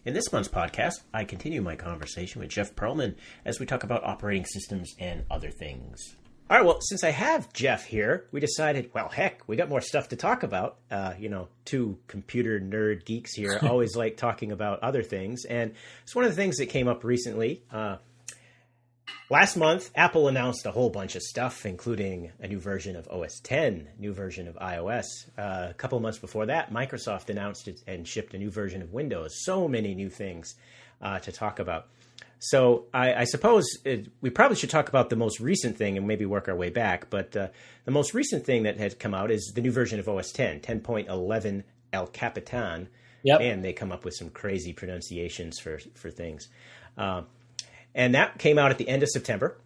In this month's podcast, I continue my conversation with Geoff Perlman as we talk about operating systems and other things. All right, well, since I have Geoff here, we decided, well, heck, we got more stuff to talk about. Two computer nerd geeks here always like talking about other things. And it's one of the things that came up recently. Last month, Apple announced a whole bunch of stuff, including a new version of OS X, new version of iOS. A couple of months before that, Microsoft announced it and shipped a new version of Windows. So many new things to talk about. So I suppose we probably should talk about the most recent thing and maybe work our way back. But the most recent thing that has come out is the new version of OS X, 10.11 El Capitan. Yep. Man, they come up with some crazy pronunciations for things. And that came out at the end of September.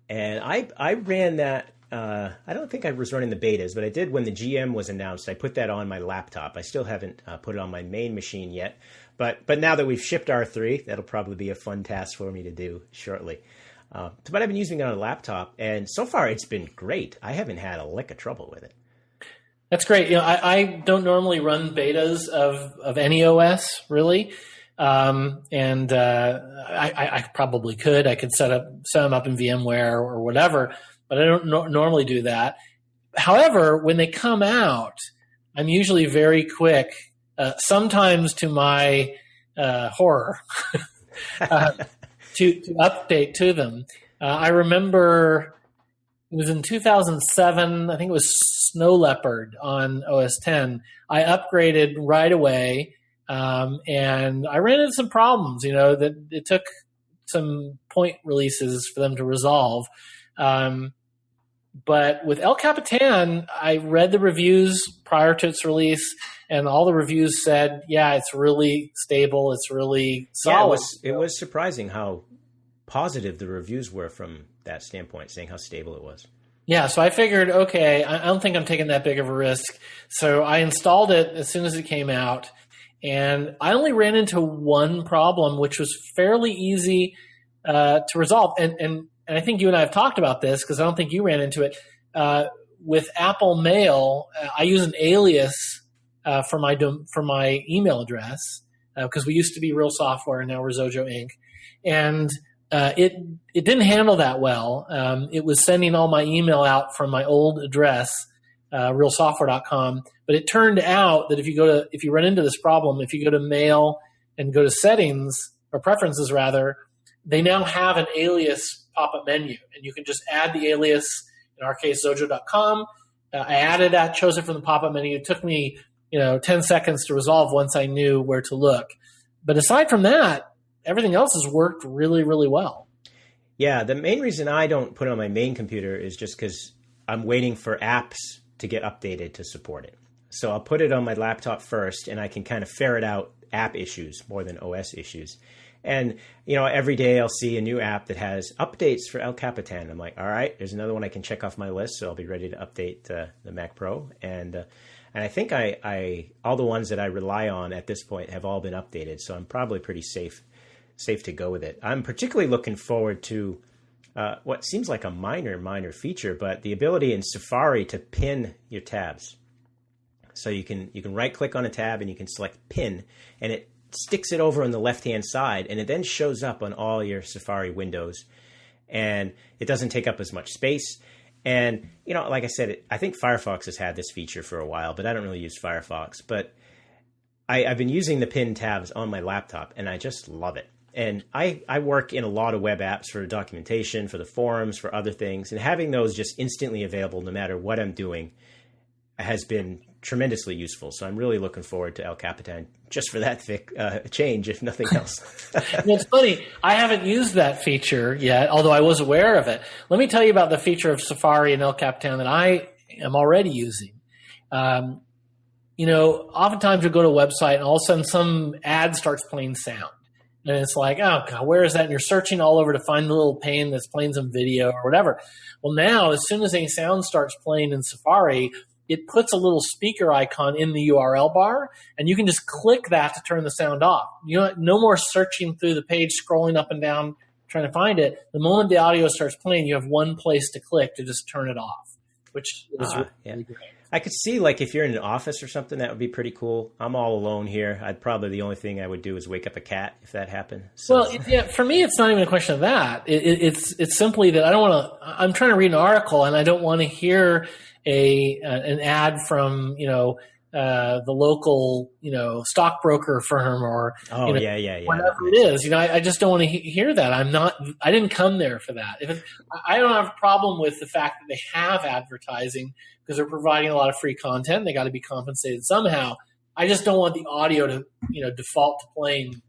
And I ran that. I don't think I was running the betas, but I did when the GM was announced. I put that on my laptop. I still haven't put it on my main machine yet. But now that we've shipped R3, that'll probably be a fun task for me to do shortly. But I've been using it on a laptop, and so far it's been great. I haven't had a lick of trouble with it. That's great. I don't normally run betas of any OS, really. I probably could. I could set them up in VMware or whatever, but I don't normally do that. However, when they come out, I'm usually very quick, sometimes to my horror, to update to them. I remember it was in 2007. I think it was Snow Leopard on OS X. I upgraded right away. And I ran into some problems, that it took some point releases for them to resolve. But with El Capitan, I read the reviews prior to its release, and all the reviews said, yeah, it's really stable. It's really solid. Yeah, it was surprising how positive the reviews were from that standpoint, saying how stable it was. Yeah, so I figured, okay, I don't think I'm taking that big of a risk. So I installed it as soon as it came out. And I only ran into one problem, which was fairly easy to resolve. And I think you and I have talked about this because I don't think you ran into it. With Apple Mail, I use an alias for my email address because we used to be Real Software and now we're Xojo Inc. And it didn't handle that well. It was sending all my email out from my old address, realsoftware.com. But it turned out that if you run into this problem, if you go to Mail and go to Settings or Preferences rather, they now have an alias pop-up menu, and you can just add the alias. In our case, Xojo.com. I added that, chose it from the pop-up menu. It took me 10 seconds to resolve once I knew where to look. But aside from that, everything else has worked really, really well. Yeah, the main reason I don't put it on my main computer is just because I'm waiting for apps to get updated to support it. So I'll put it on my laptop first, and I can kind of ferret out app issues more than OS issues. And, every day I'll see a new app that has updates for El Capitan. I'm like, all right, there's another one I can check off my list, so I'll be ready to update the Mac Pro. And I think I all the ones that I rely on at this point have all been updated, so I'm probably pretty safe to go with it. I'm particularly looking forward to what seems like a minor feature, but the ability in Safari to pin your tabs. So you can right click on a tab and you can select pin, and it sticks it over on the left hand side, and it then shows up on all your Safari windows, and it doesn't take up as much space. And like I said, I think Firefox has had this feature for a while, but I don't really use Firefox. But I've been using the pin tabs on my laptop, and I just love it. And I work in a lot of web apps for documentation, for the forums, for other things, and having those just instantly available no matter what I'm doing has been tremendously useful. So I'm really looking forward to El Capitan just for that change, if nothing else. It's funny. I haven't used that feature yet, although I was aware of it. Let me tell you about the feature of Safari and El Capitan that I am already using. Oftentimes you'll go to a website and all of a sudden some ad starts playing sound. And it's like, oh, God, where is that? And you're searching all over to find the little pane that's playing some video or whatever. Well, now, as soon as a sound starts playing in Safari, it puts a little speaker icon in the URL bar, and you can just click that to turn the sound off. No more searching through the page, scrolling up and down, trying to find it. The moment the audio starts playing, you have one place to click to just turn it off, which is really great. I could see, like, if you're in an office or something, that would be pretty cool. I'm all alone here. The only thing I would do is wake up a cat if that happened. So. Well, yeah, for me, it's not even a question of that. It's simply that I don't want to. I'm trying to read an article, and I don't want to hear an ad from the local stockbroker firm or whatever it is. I just don't want to hear that. I didn't come there for that. I don't have a problem with the fact that they have advertising because they're providing a lot of free content. They got to be compensated somehow. I just don't want the audio to default to playing.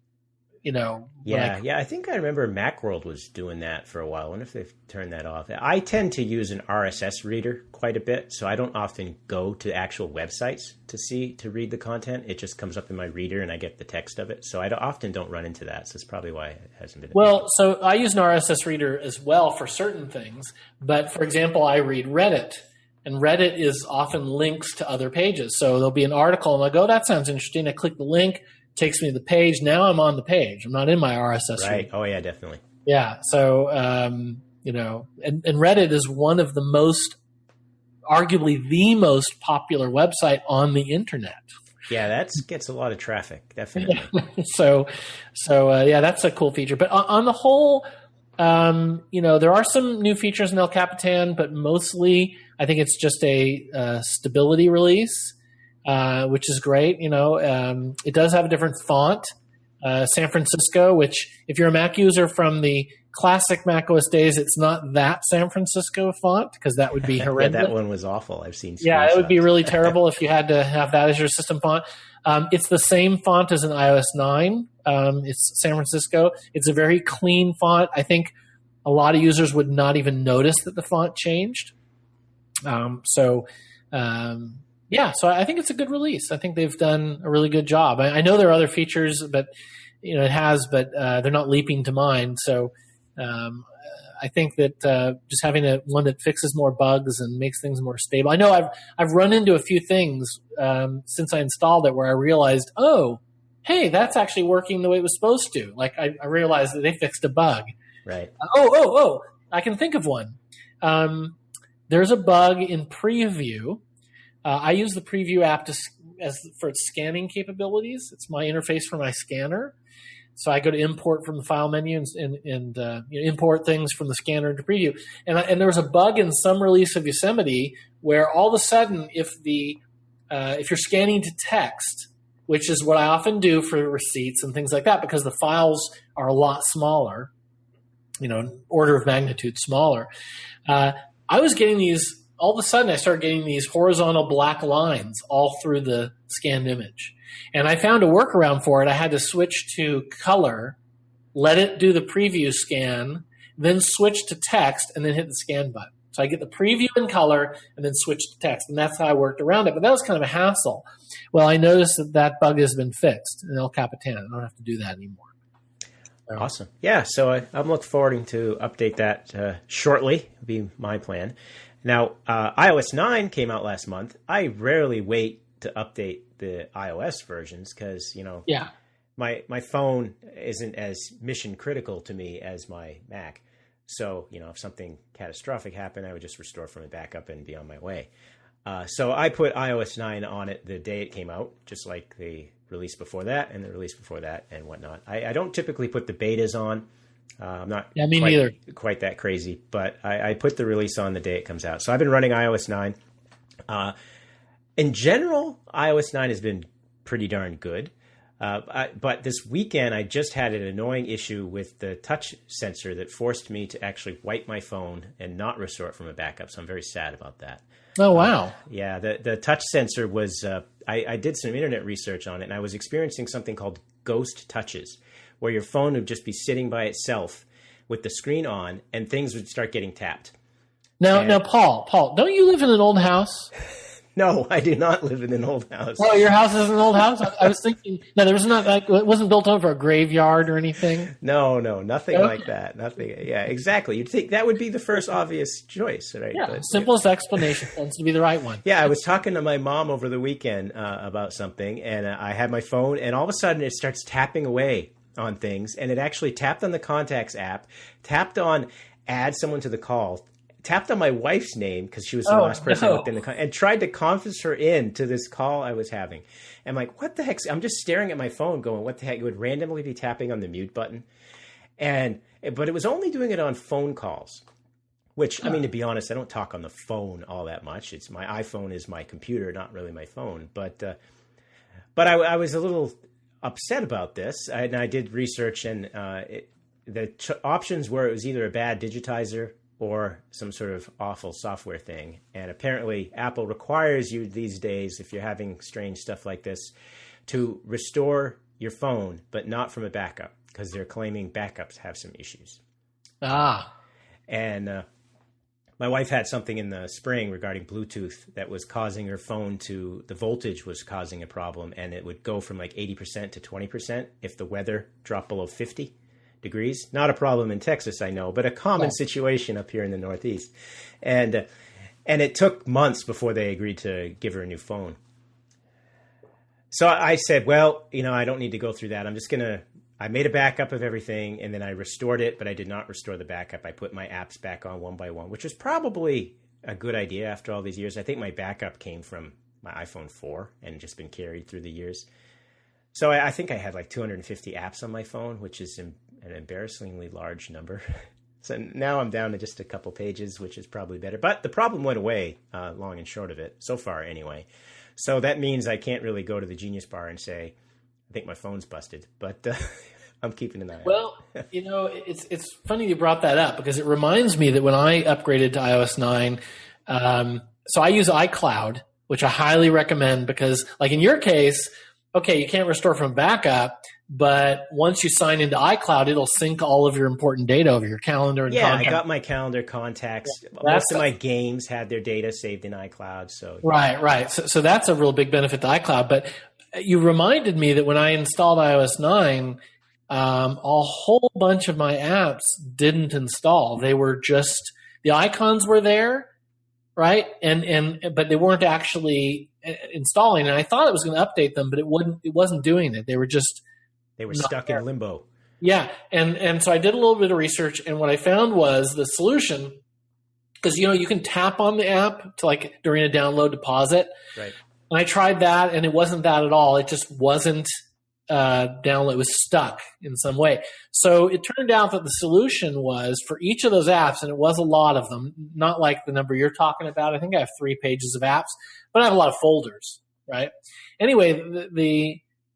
I think I remember Macworld was doing that for a while. I wonder if they've turned that off. I tend to use an RSS reader quite a bit, so I don't often go to actual websites to read the content. It just comes up in my reader and I get the text of it. So I often don't run into that. So that's probably why it hasn't been. Well, so I use an RSS reader as well for certain things. But for example, I read Reddit. And Reddit is often links to other pages. So there'll be an article and I go, that sounds interesting. I click the link. Takes me to the page. Now I'm on the page. I'm not in my RSS feed. Right. feed. Oh, yeah, definitely. Yeah. So, and Reddit is one of the arguably the most popular website on the internet. Yeah, that gets a lot of traffic, definitely. So, that's a cool feature. But on the whole, there are some new features in El Capitan, but mostly I think it's just a stability release. Which is great. It does have a different font, San Francisco, which if you're a Mac user from the classic Mac OS days, it's not that San Francisco font because that would be horrendous. Yeah, that one was awful. I've seen. Yeah, it would be really terrible if you had to have that as your system font. It's the same font as in iOS 9. It's San Francisco. It's a very clean font. I think a lot of users would not even notice that the font changed. So I think it's a good release. I think they've done a really good job. I know there are other features, but they're not leaping to mind. So I think that just having one that fixes more bugs and makes things more stable. I know I've run into a few things since I installed it where I realized, oh, hey, that's actually working the way it was supposed to. Like I realized that they fixed a bug. Right. I can think of one. There's a bug in Preview. I use the Preview app for its scanning capabilities. It's my interface for my scanner. So I go to import from the file menu and import things from the scanner into Preview. And there was a bug in some release of Yosemite where all of a sudden, if you're scanning to text, which is what I often do for receipts and things like that, because the files are a lot smaller, an order of magnitude smaller. I was getting these. All of a sudden, I started getting these horizontal black lines all through the scanned image. And I found a workaround for it. I had to switch to color, let it do the preview scan, then switch to text, and then hit the scan button. So I get the preview in color and then switch to text. And that's how I worked around it. But that was kind of a hassle. Well, I noticed that bug has been fixed in El Capitan. I don't have to do that anymore. So. Awesome. Yeah, so I'm looking forward to update that shortly. It'll be my plan. Now, iOS 9 came out last month. I rarely wait to update the iOS versions because, my phone isn't as mission critical to me as my Mac. So, if something catastrophic happened, I would just restore from a backup and be on my way. So I put iOS 9 on it the day it came out, just like the release before that and the release before that and whatnot. I don't typically put the betas on. I'm not quite that crazy, but I put the release on the day it comes out. So I've been running iOS 9. In general, iOS 9 has been pretty darn good. But this weekend, I just had an annoying issue with the touch sensor that forced me to actually wipe my phone and not restore it from a backup. So I'm very sad about that. Oh, wow. Yeah, the touch sensor was I did some internet research on it, and I was experiencing something called ghost touches, where your phone would just be sitting by itself with the screen on, and things would start getting tapped. Now, Paul, don't you live in an old house? No, I do not live in an old house. Oh, your house is an old house? I was thinking, no, there was not it wasn't built over a graveyard or anything. No, nothing like that. Nothing. Yeah, exactly. You'd think that would be the first obvious choice, right? Yeah, simplest explanation tends to be the right one. Yeah, I was talking to my mom over the weekend about something, and I had my phone, and all of a sudden it starts tapping away on things, and it actually tapped on the Contacts app, tapped on add someone to the call, tapped on my wife's name because she was the last person I looked in and tried to conference her in to this call I was having. I'm like, what the heck? I'm just staring at my phone going, what the heck? It would randomly be tapping on the mute button. But it was only doing it on phone calls, which, I mean, to be honest, I don't talk on the phone all that much. It's my iPhone is my computer, not really my phone. But I was a little upset about this. I did research, and the options were it was either a bad digitizer or some sort of awful software thing. And apparently Apple requires you these days, if you're having strange stuff like this, to restore your phone, but not from a backup, because they're claiming backups have some issues. And my wife had something in the spring regarding Bluetooth that was causing her phone the voltage was causing a problem, and it would go from like 80% to 20% if the weather dropped below 50 degrees. Not a problem in Texas, I know, but a common situation up here in the Northeast. And it took months before they agreed to give her a new phone. So I said, well, I don't need to go through that. I made a backup of everything, and then I restored it, but I did not restore the backup. I put my apps back on one by one, which was probably a good idea after all these years. I think my backup came from my iPhone 4 and just been carried through the years. So I think I had like 250 apps on my phone, which is an embarrassingly large number. So now I'm down to just a couple pages, which is probably better. But the problem went away, long and short of it, so far anyway. So that means I can't really go to the Genius Bar and say, I think my phone's busted, but I'm keeping an eye on it. Well, it's funny you brought that up, because it reminds me that when I upgraded to iOS 9, so I use iCloud, which I highly recommend, because like in your case, okay, you can't restore from backup, but once you sign into iCloud, it'll sync all of your important data over your calendar and contacts. I got my calendar, contacts. Yeah, most of my games had their data saved in iCloud. So Right. So that's a real big benefit to iCloud. But you reminded me that when I installed iOS 9, a whole bunch of my apps didn't install. They were just, the icons were there, right? But they weren't actually installing. And I thought it was going to update them, but it wasn't doing it. They were stuck in limbo. Yeah. And so I did a little bit of research, and what I found was the solution, because you can tap on the app to, like, during a download to pause it. Right. And I tried that, and it wasn't that at all. It just wasn't download. It was stuck in some way. So it turned out that the solution was for each of those apps, and it was a lot of them, not like the number you're talking about. I think I have 3 pages of apps, but I have a lot of folders, right? Anyway,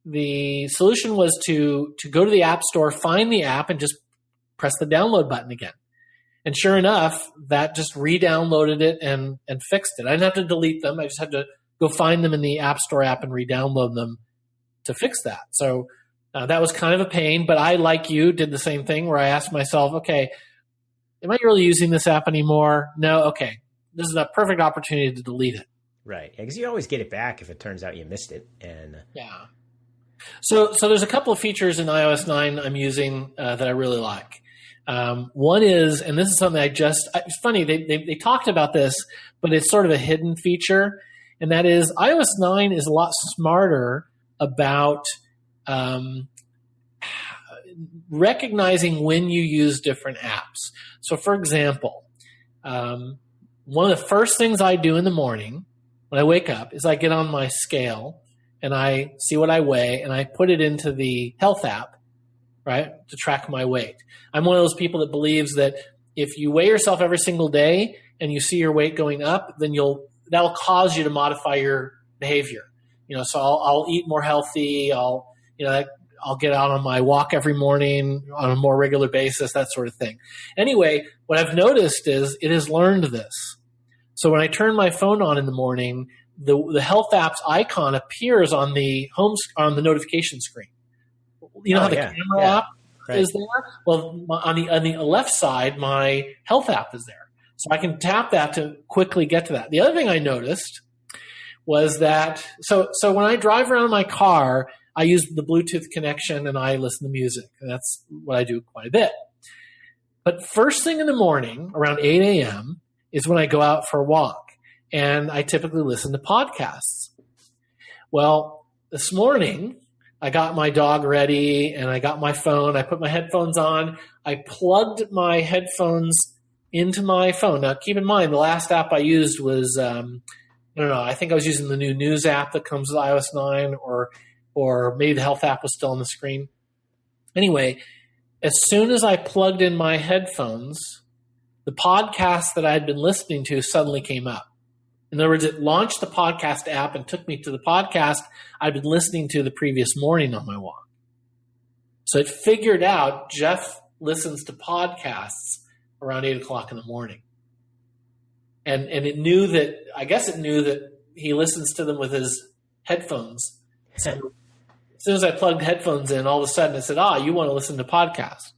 the solution was to go to the App Store, find the app, and just press the download button again. And sure enough, that just re-downloaded it and fixed it. I didn't have to delete them. I just had to go find them in the App Store app and re-download them to fix that. So that was kind of a pain, but I, like you, did the same thing where I asked myself, okay, am I really using this app anymore? No, okay. This is a perfect opportunity to delete it. Right, because you always get it back if it turns out you missed it. And yeah. So there's a couple of features in iOS 9 I'm using that I really like. One is, and this is something it's funny, they talked about this, but it's sort of a hidden feature, and that is iOS 9 is a lot smarter about recognizing when you use different apps. So, for example, one of the first things I do in the morning when I wake up is I get on my scale and I see what I weigh, and I put it into the health app, right, to track my weight. I'm one of those people that believes that if you weigh yourself every single day and you see your weight going up, then that'll cause you to modify your behavior. So I'll eat more healthy. I'll get out on my walk every morning on a more regular basis, that sort of thing. Anyway, what I've noticed is it has learned this. So when I turn my phone on in the morning, the health app's icon appears on the notification screen. You know how the camera app is there? Well, on the left side, my health app is there. So I can tap that to quickly get to that. The other thing I noticed was that, so when I drive around in my car, I use the Bluetooth connection and I listen to music. And that's what I do quite a bit. But first thing in the morning, around 8 a.m., is when I go out for a walk. And I typically listen to podcasts. Well, this morning, I got my dog ready and I got my phone. I put my headphones on. I plugged my headphones into my phone. Now, keep in mind, the last app I used was, I don't know, I think I was using the new news app that comes with iOS 9, or maybe the health app was still on the screen. Anyway, as soon as I plugged in my headphones, the podcast that I had been listening to suddenly came up. In other words, it launched the podcast app and took me to the podcast I'd been listening to the previous morning on my walk. So it figured out Geoff listens to podcasts around 8 o'clock in the morning. And it knew that, I guess it knew that he listens to them with his headphones. So as soon as I plugged headphones in, all of a sudden it said, you want to listen to podcasts.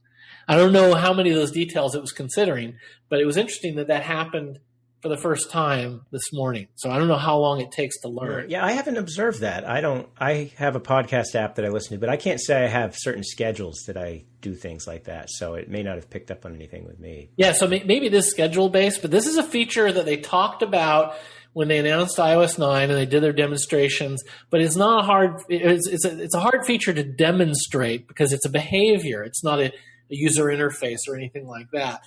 I don't know how many of those details it was considering, but it was interesting that happened for the first time this morning. So I don't know how long it takes to learn. Yeah, I haven't observed that. I have a podcast app that I listen to, but I can't say I have certain schedules that I do things like that. So it may not have picked up on anything with me. Yeah, so maybe it is schedule based, but this is a feature that they talked about when they announced iOS 9 and they did their demonstrations, but it's not it's a hard feature to demonstrate because it's a behavior. It's not a user interface or anything like that.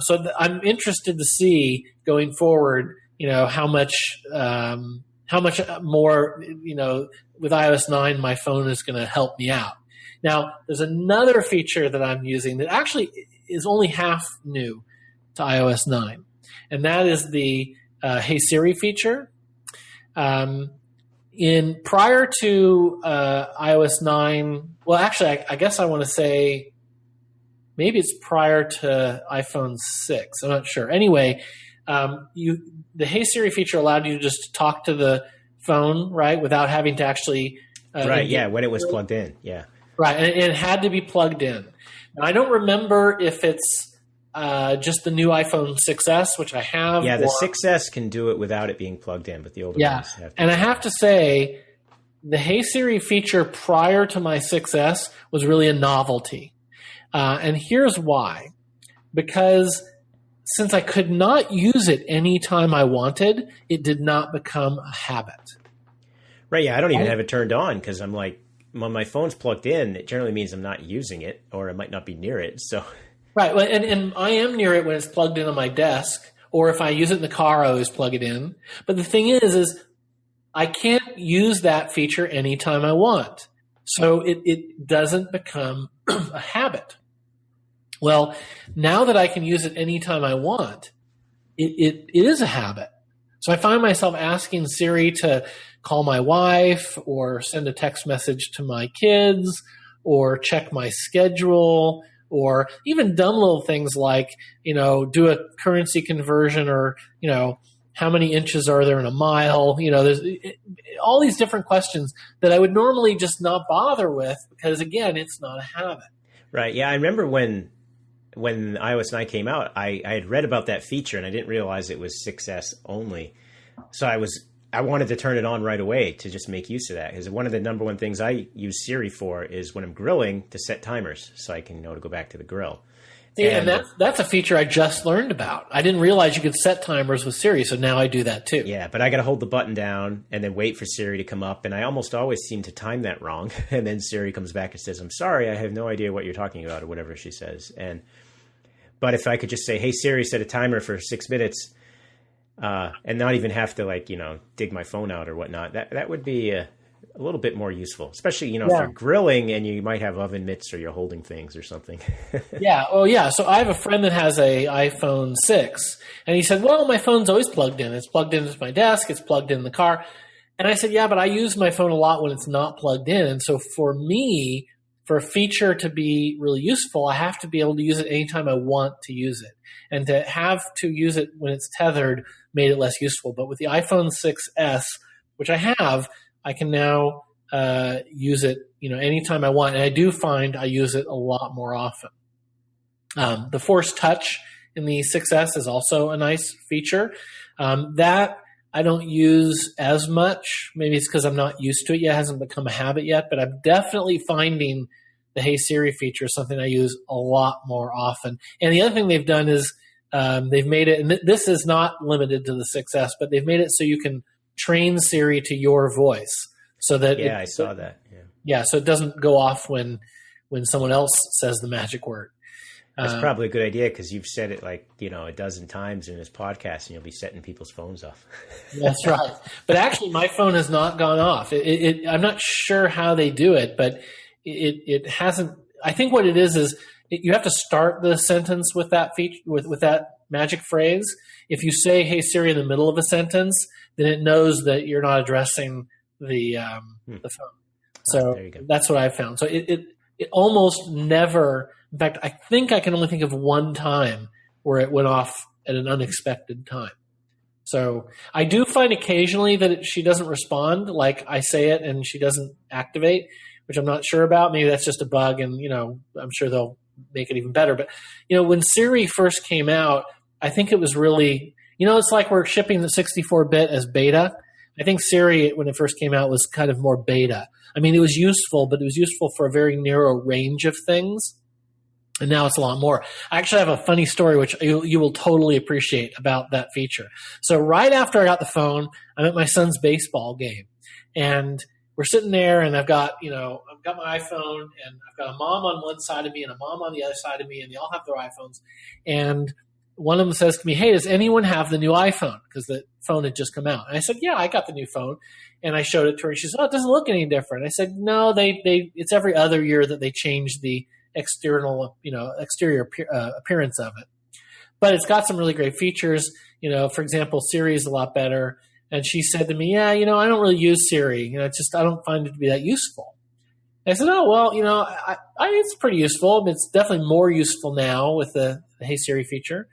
So I'm interested to see going forward, how much more, with iOS 9, my phone is going to help me out. Now, there's another feature that I'm using that actually is only half new to iOS 9, and that is the Hey Siri feature. Prior to iOS 9, well, actually, I guess I want to say maybe it's prior to iPhone 6. I'm not sure. Anyway, the Hey Siri feature allowed you to just talk to the phone, right, without having to actually right, yeah, when it was plugged in, yeah. Right, and it had to be plugged in. Now, I don't remember if it's just the new iPhone 6S, which I have. Yeah, the 6S can do it without it being plugged in, but the older ones have to. And I have to say, the Hey Siri feature prior to my 6S was really a novelty. And here's why. Because since I could not use it anytime I wanted, it did not become a habit. Right, yeah, I don't even have it turned on because I'm like, when my phone's plugged in, it generally means I'm not using it or I might not be near it. So, right, and I am near it when it's plugged in on my desk, or if I use it in the car, I always plug it in. But the thing is I can't use that feature anytime I want. So it doesn't become a habit. Well, now that I can use it anytime I want, it is a habit. So I find myself asking Siri to call my wife or send a text message to my kids or check my schedule or even dumb little things like, do a currency conversion or, how many inches are there in a mile? There's all these different questions that I would normally just not bother with because, again, it's not a habit. Right. Yeah, I remember when iOS 9 came out, I had read about that feature and I didn't realize it was 6S only. So I wanted to turn it on right away to just make use of that because one of the number one things I use Siri for is when I'm grilling to set timers so I can know to go back to the grill. Yeah, and that's a feature I just learned about. I didn't realize you could set timers with Siri, so now I do that too. Yeah, but I got to hold the button down and then wait for Siri to come up, and I almost always seem to time that wrong. And then Siri comes back and says, "I'm sorry, I have no idea what you're talking about," or whatever she says. But if I could just say, "Hey Siri, set a timer for 6 minutes," and not even have to dig my phone out or whatnot, that would be a little bit more useful, especially, if you're grilling and you might have oven mitts or you're holding things or something. Yeah. Oh, yeah. So I have a friend that has a iPhone 6 and he said, well, my phone's always plugged in. It's plugged into my desk. It's plugged in the car. And I said, yeah, but I use my phone a lot when it's not plugged in. And so for me, for a feature to be really useful, I have to be able to use it anytime I want to use it. And to have to use it when it's tethered made it less useful. But with the iPhone 6S, which I have, I can now use it, anytime I want. And I do find I use it a lot more often. The Force Touch in the 6S is also a nice feature. That I don't use as much. Maybe it's because I'm not used to it yet. It hasn't become a habit yet. But I'm definitely finding the Hey Siri feature is something I use a lot more often. And the other thing they've done is they've made it, and this is not limited to the 6S, but they've made it so you can train Siri to your voice so that I saw that. Yeah, so it doesn't go off when someone else says the magic word. That's probably a good idea because you've said it like, a dozen times in this podcast and you'll be setting people's phones off. That's right. But actually, my phone has not gone off. I'm not sure how they do it, but it hasn't. I think what it is you have to start the sentence with that feature, with that magic phrase. If you say, "Hey Siri," in the middle of a sentence, then it knows that you're not addressing the phone. So that's what I found. So it almost never. In fact, I think I can only think of one time where it went off at an unexpected time. So I do find occasionally that she doesn't respond, like I say it and she doesn't activate, which I'm not sure about. Maybe that's just a bug, and I'm sure they'll make it even better. But when Siri first came out, I think it was really, it's like we're shipping the 64-bit as beta. I think Siri, when it first came out, was kind of more beta. I mean, it was useful, but it was useful for a very narrow range of things. And now it's a lot more. I actually have a funny story, which you will totally appreciate about that feature. So right after I got the phone, I'm at my son's baseball game. And we're sitting there, and I've got my iPhone, and I've got a mom on one side of me and a mom on the other side of me, and they all have their iPhones. And one of them says to me, "Hey, does anyone have the new iPhone?" Because the phone had just come out. And I said, "Yeah, I got the new phone." And I showed it to her. And she said, "Oh, it doesn't look any different." I said, "No, it's every other year that they change the external appearance of it, but it's got some really great features. For example, Siri is a lot better." And she said to me, "Yeah, I don't really use Siri. I don't find it to be that useful." I said, "Oh, well, it's pretty useful. It's definitely more useful now with the Hey Siri feature."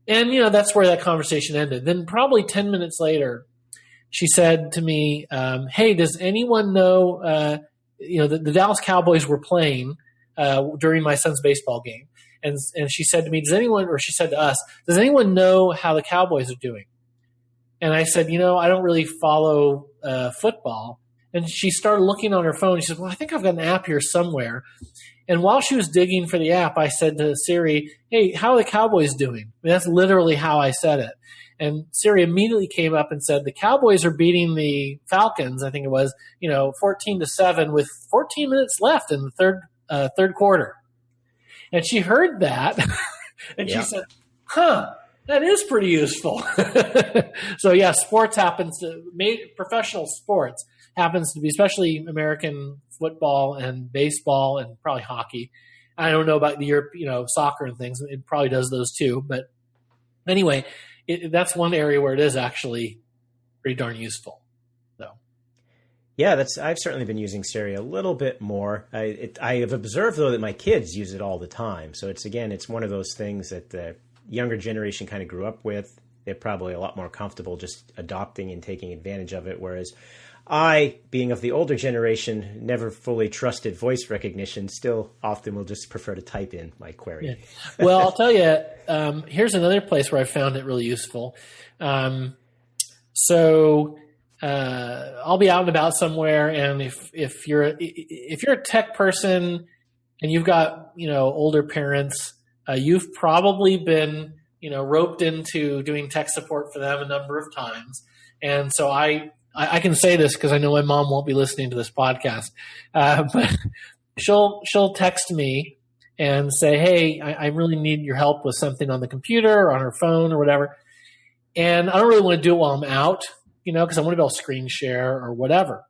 And that's where that conversation ended. Then probably 10 minutes later, she said to me, "Hey, does anyone know? The Dallas Cowboys were playing during my son's baseball game." And she said to me, she said to us, "Does anyone know how the Cowboys are doing?" And I said, "I don't really follow football." And she started looking on her phone. She said, "Well, I think I've got an app here somewhere." And while she was digging for the app, I said to Siri, "Hey, how are the Cowboys doing?" I mean, that's literally how I said it. And Siri immediately came up and said, "The Cowboys are beating the Falcons," I think it was, 14-7 with 14 minutes left in the third quarter. And she heard that and she said, "That is pretty useful." So yeah, professional sports happens to be, especially American football and baseball and probably hockey. I don't know about the Europe, soccer and things. It probably does those too. But anyway, that's one area where it is actually pretty darn useful. Yeah, I've certainly been using Siri a little bit more. I have observed, though, that my kids use it all the time. So it's one of those things that the younger generation kind of grew up with. They're probably a lot more comfortable just adopting and taking advantage of it, whereas I, being of the older generation, never fully trusted voice recognition, still often will just prefer to type in my query. Yeah. Well, I'll tell you, here's another place where I found it really useful. I'll be out and about somewhere, and if you're a tech person and you've got older parents, you've probably been roped into doing tech support for them a number of times. And so I can say this because I know my mom won't be listening to this podcast, but she'll text me and say, "Hey, I really need your help with something on the computer or on her phone or whatever," and I don't really want to do it while I'm out. Because I want to be able to screen share or whatever.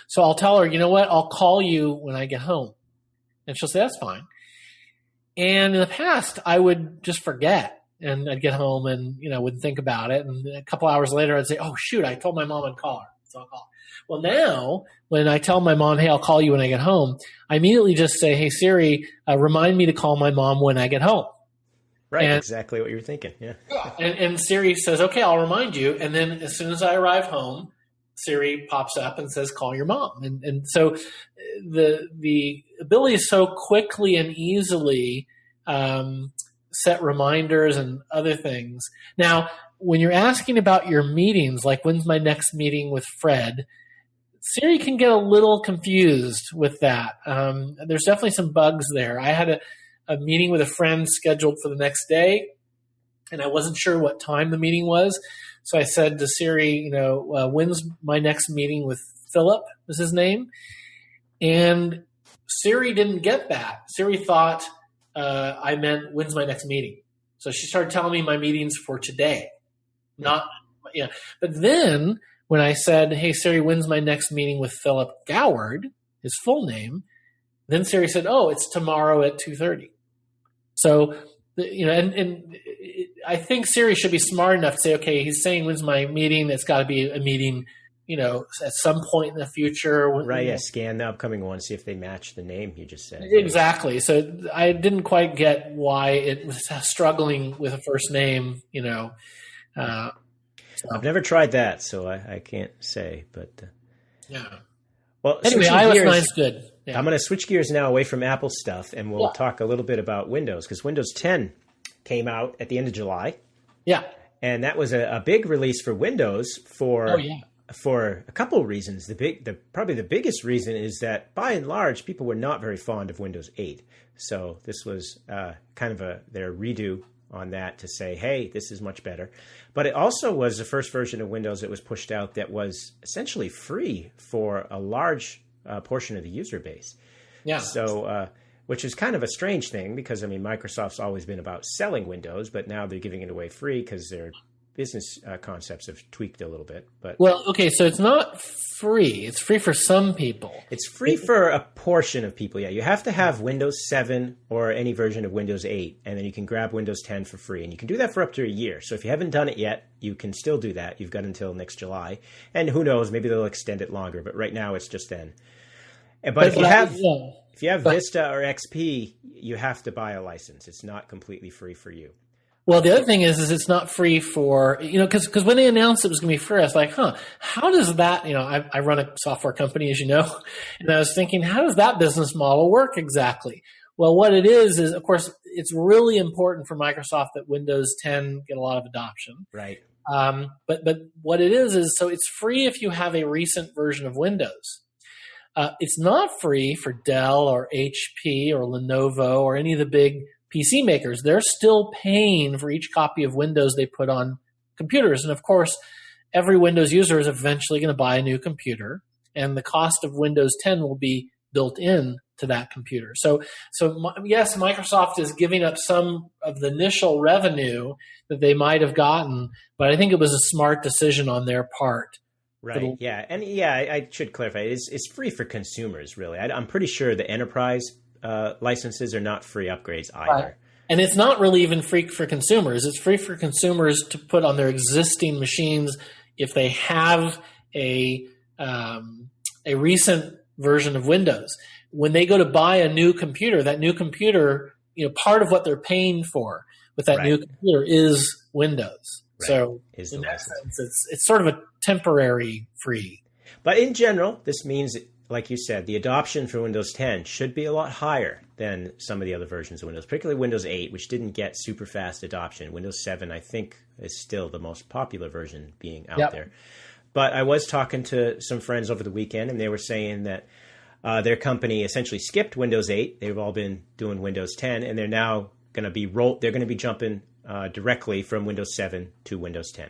So I'll tell her, "You know what? I'll call you when I get home." And she'll say, "That's fine." And in the past, I would just forget, and I'd get home and, wouldn't think about it. And a couple hours later, I'd say, "Oh, shoot, I told my mom I'd call her." So I'll call her. Well, now when I tell my mom, "Hey, I'll call you when I get home," I immediately just say, "Hey, Siri, remind me to call my mom when I get home." Right, exactly what you were thinking, yeah. And Siri says, "Okay, I'll remind you." And then as soon as I arrive home, Siri pops up and says, "Call your mom." And so the ability to so quickly and easily set reminders and other things. Now, when you're asking about your meetings, like when's my next meeting with Fred, Siri can get a little confused with that. There's definitely some bugs there. I had a meeting with a friend scheduled for the next day, and I wasn't sure what time the meeting was. So I said to Siri, when's my next meeting with Philip, was his name. And Siri didn't get that. Siri thought I meant when's my next meeting. So she started telling me my meetings for today, not But then when I said, "Hey Siri, when's my next meeting with Philip Goward?" his full name, then Siri said, "Oh, it's tomorrow at 2:30." So and I think Siri should be smart enough to say, "Okay, he's saying when's my meeting? It's got to be a meeting." At some point in the future. Right, yeah, scan the upcoming one, see if they match the name you just said. Exactly. So I didn't quite get why it was struggling with a first name, I've never tried that, so I can't say, but... yeah. Well, anyway, iOS 9's good. Yeah. I'm going to switch gears now away from Apple stuff, and we'll talk a little bit about Windows, because Windows 10 came out at the end of July. Yeah. And that was a big release for Windows for a couple of reasons. Probably the biggest reason is that by and large, people were not very fond of Windows 8. So this was kind of their redo on that to say, hey, this is much better. But it also was the first version of Windows that was pushed out that was essentially free for a large portion of the user base. Yeah. So, which is kind of a strange thing because, Microsoft's always been about selling Windows, but now they're giving it away free because their business concepts have tweaked a little bit. But so it's not free. It's free for some people. It's free for a portion of people, yeah. You have to have Windows 7 or any version of Windows 8, and then you can grab Windows 10 for free. And you can do that for up to a year. So if you haven't done it yet, you can still do that. You've got until next July. And who knows, maybe they'll extend it longer. But right now, it's just then. But if you have Vista or XP, you have to buy a license. It's not completely free for you. Well, the other thing is it's not free for, because when they announced it was going to be free, I was like, how does that, I run a software company, as you know, and I was thinking, how does that business model work exactly? Well, what it is, of course, it's really important for Microsoft that Windows 10 get a lot of adoption. Right. But what it is so it's free if you have a recent version of Windows. It's not free for Dell or HP or Lenovo or any of the big PC makers. They're still paying for each copy of Windows they put on computers. And of course, every Windows user is eventually going to buy a new computer, and the cost of Windows 10 will be built in to that computer. So yes, Microsoft is giving up some of the initial revenue that they might have gotten, but I think it was a smart decision on their part. Right. Yeah. And I should clarify. It's free for consumers, really. I'm pretty sure the enterprise licenses are not free upgrades either. Right. And it's not really even free for consumers. It's free for consumers to put on their existing machines if they have a recent version of Windows. When they go to buy a new computer, that new computer, part of what they're paying for with that new computer is Windows. Right. So in that sense, it's sort of a temporary free. But in general, this means, like you said, the adoption for Windows 10 should be a lot higher than some of the other versions of Windows, particularly Windows 8, which didn't get super fast adoption. Windows 7, I think, is still the most popular version being out there. But I was talking to some friends over the weekend, and they were saying that their company essentially skipped Windows 8. They've all been doing Windows 10, and they're now going to be they're going to be jumping directly from Windows 7 to Windows 10.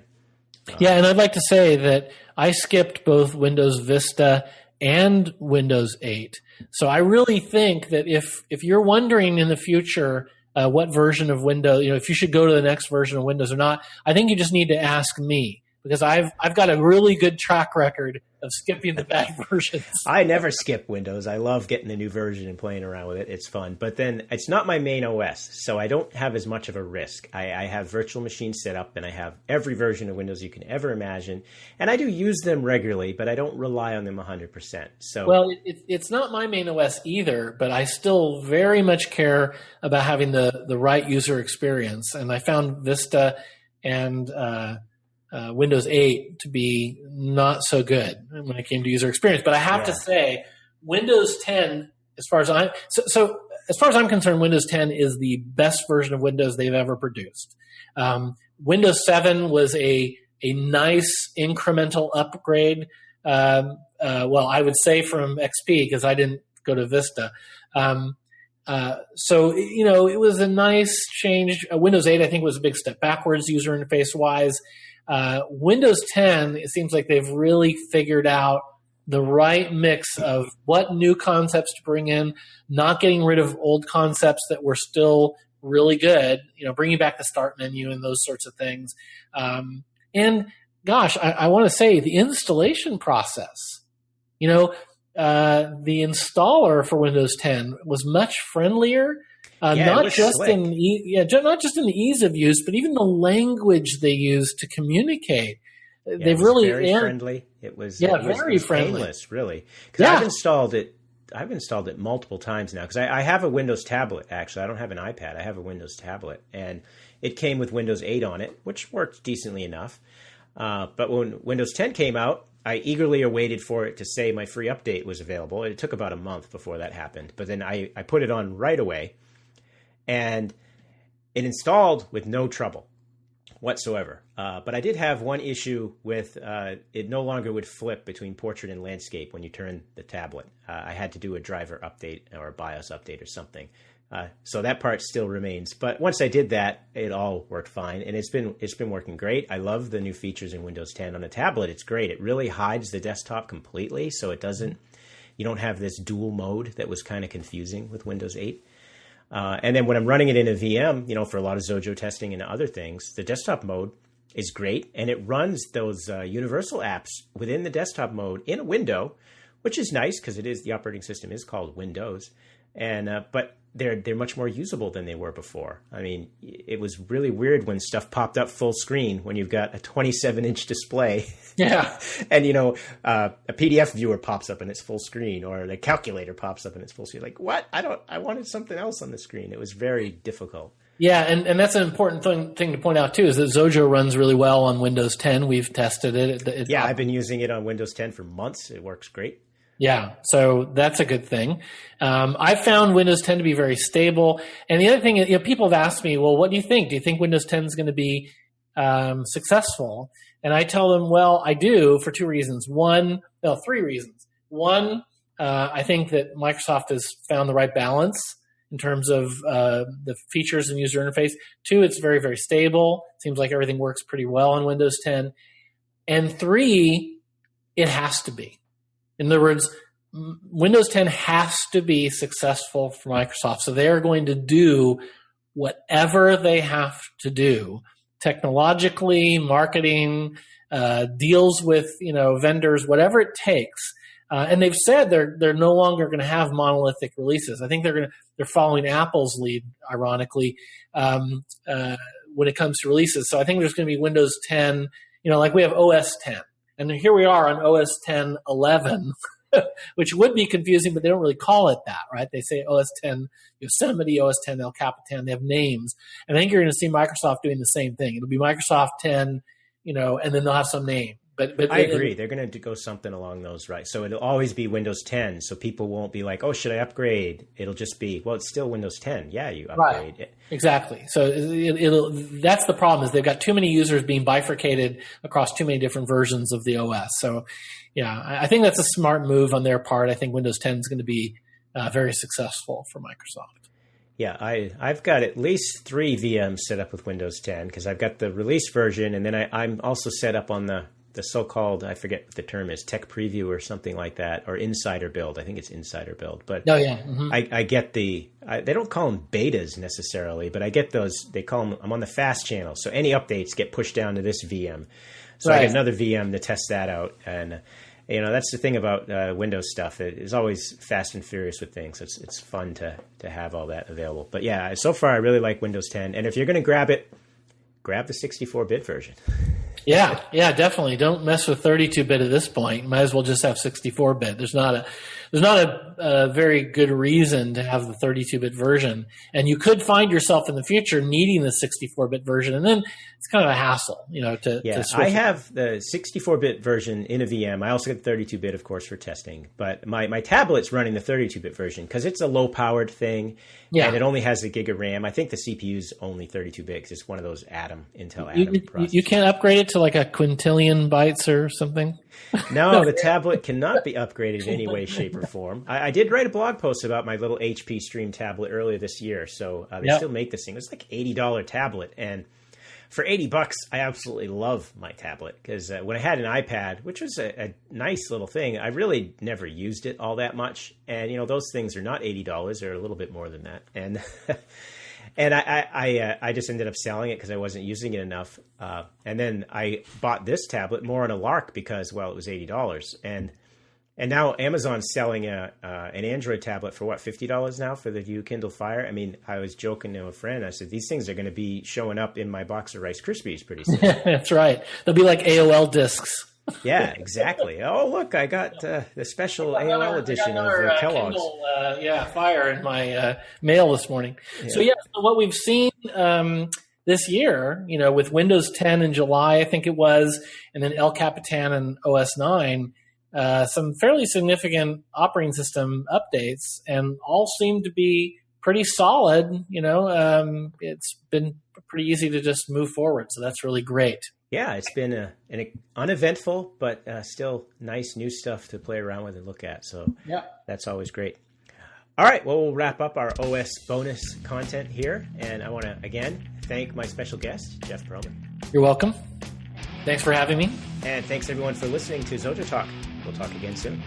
And I'd like to say that I skipped both Windows Vista and Windows 8. So I really think that if you're wondering in the future what version of Windows, if you should go to the next version of Windows or not, I think you just need to ask me, because I've got a really good track record of skipping the bad versions. I never skip Windows. I love getting a new version and playing around with it. It's fun. But then it's not my main OS, so I don't have as much of a risk. I have virtual machines set up, and I have every version of Windows you can ever imagine. And I do use them regularly, but I don't rely on them 100%. So, well, it's not my main OS either, but I still very much care about having the right user experience. And I found Vista and Windows 8 to be not so good when it came to user experience. But I have to say, Windows 10, as far as I'm concerned, Windows 10 is the best version of Windows they've ever produced. Windows 7 was a nice incremental upgrade. I would say from XP, because I didn't go to Vista. It was a nice change. Windows 8, I think, was a big step backwards user interface wise. Windows 10, it seems like they've really figured out the right mix of what new concepts to bring in, not getting rid of old concepts that were still really good, bringing back the start menu and those sorts of things. And gosh, I want to say the installation process, the installer for Windows 10 was much friendlier. Not just in the ease of use, but even the language they use to communicate. Yeah, it was very friendly. It was very friendly. Painless, really. Because I've installed it multiple times now. Because I have a Windows tablet. Actually, I don't have an iPad. I have a Windows tablet, and it came with Windows 8 on it, which worked decently enough. But when Windows 10 came out, I eagerly awaited for it to say my free update was available. It took about a month before that happened, but then I put it on right away, and it installed with no trouble whatsoever. But I did have one issue with it no longer would flip between portrait and landscape when you turn the tablet. I had to do a driver update or a BIOS update or something. So that part still remains. But once I did that, it all worked fine, and it's been working great. I love the new features in Windows 10 on the tablet. It's great. It really hides the desktop completely, so you don't have this dual mode that was kind of confusing with Windows 8. And then when I'm running it in a VM, for a lot of Xojo testing and other things, the desktop mode is great, and it runs those universal apps within the desktop mode in a window, which is nice because the operating system is called Windows, and but they're much more usable than they were before. I mean, it was really weird when stuff popped up full screen when you've got a 27-inch display. Yeah. And, a PDF viewer pops up and it's full screen, or the calculator pops up and it's full screen. Like, what? I wanted something else on the screen. It was very difficult. Yeah, and that's an important thing to point out, too, is that Xojo runs really well on Windows 10. We've tested it. I've been using it on Windows 10 for months. It works great. Yeah, so that's a good thing. I found Windows 10 to be very stable. And the other thing, people have asked me, well, what do you think? Do you think Windows 10 is going to be successful? And I tell them, well, I do for three reasons. One, I think that Microsoft has found the right balance in terms of the features and user interface. Two, it's very, very stable. Seems like everything works pretty well on Windows 10. And three, it has to be. In other words, Windows 10 has to be successful for Microsoft. So they are going to do whatever they have to do, technologically, marketing, deals with vendors, whatever it takes. And they've said they're no longer going to have monolithic releases. I think they're following Apple's lead, ironically, when it comes to releases. So I think there's going to be Windows 10, like we have OS 10. And here we are on OS 10 11, which would be confusing, but they don't really call it that, right? They say OS 10 Yosemite, OS 10 El Capitan. They have names. And I think you're going to see Microsoft doing the same thing. It'll be Microsoft 10, and then they'll have some name. But I agree. They're going to go something along those lines. So it'll always be Windows 10. So people won't be like, oh, should I upgrade? It'll just be, well, it's still Windows 10. Yeah, you upgrade. Right. Exactly. So that's the problem, is they've got too many users being bifurcated across too many different versions of the OS. So, yeah, I think that's a smart move on their part. I think Windows 10 is going to be very successful for Microsoft. Yeah, I've got at least 3 VMs set up with Windows 10 because I've got the release version, and then I'm also set up on the so-called, I forget what the term is, tech preview or something like that, or insider build. I think it's insider build. But I get they don't call them betas necessarily, but I get those, they call them, I'm on the fast channel. So any updates get pushed down to this VM. So right. I get another VM to test that out. And, that's the thing about Windows stuff. It is always fast and furious with things. It's fun to have all that available. But yeah, so far I really like Windows 10. And if you're going to grab it, grab the 64-bit version. Yeah, definitely. Don't mess with 32-bit at this point. You might as well just have 64-bit. There's not a very good reason to have the 32-bit version, and you could find yourself in the future needing the 64-bit version, and then it's kind of a hassle, to switch. I have the 64-bit version in a VM. I also get the 32-bit, of course, for testing, but my tablet's running the 32-bit version because it's a low-powered thing. Yeah. And it only has a gig of RAM. I think the CPU's only 32-bit because it's one of those Intel Atom processors. You can't upgrade it to like a quintillion bytes or something? No, the tablet cannot be upgraded in any way, shape, or form. I did write a blog post about my little HP Stream tablet earlier this year. So they still make this thing. It's like $80 tablet. And for $80, I absolutely love my tablet because when I had an iPad, which was a nice little thing, I really never used it all that much. And, those things are not $80. They're a little bit more than that. And and I just ended up selling it because I wasn't using it enough. And then I bought this tablet more on a lark because, well, it was $80. And now Amazon's selling an Android tablet for, what, $50 now for the new Kindle Fire? I mean, I was joking to a friend. I said, these things are going to be showing up in my box of Rice Krispies pretty soon. That's right. They'll be like AOL discs. Yeah, exactly. Oh, look, I got the special AOL edition of Kellogg's. Kindle, Fire in my mail this morning. Yeah. So what we've seen this year, with Windows 10 in July, I think it was, and then El Capitan and OS 9, some fairly significant operating system updates, and all seem to be pretty solid. It's been pretty easy to just move forward, so that's really great. Yeah, it's been an uneventful, but still nice new stuff to play around with and look at. So that's always great. All right, well, we'll wrap up our OS bonus content here, and I want to again thank my special guest, Geoff Perlman. You're welcome. Thanks for having me. And thanks everyone for listening to Xojo Talk. We'll talk again soon.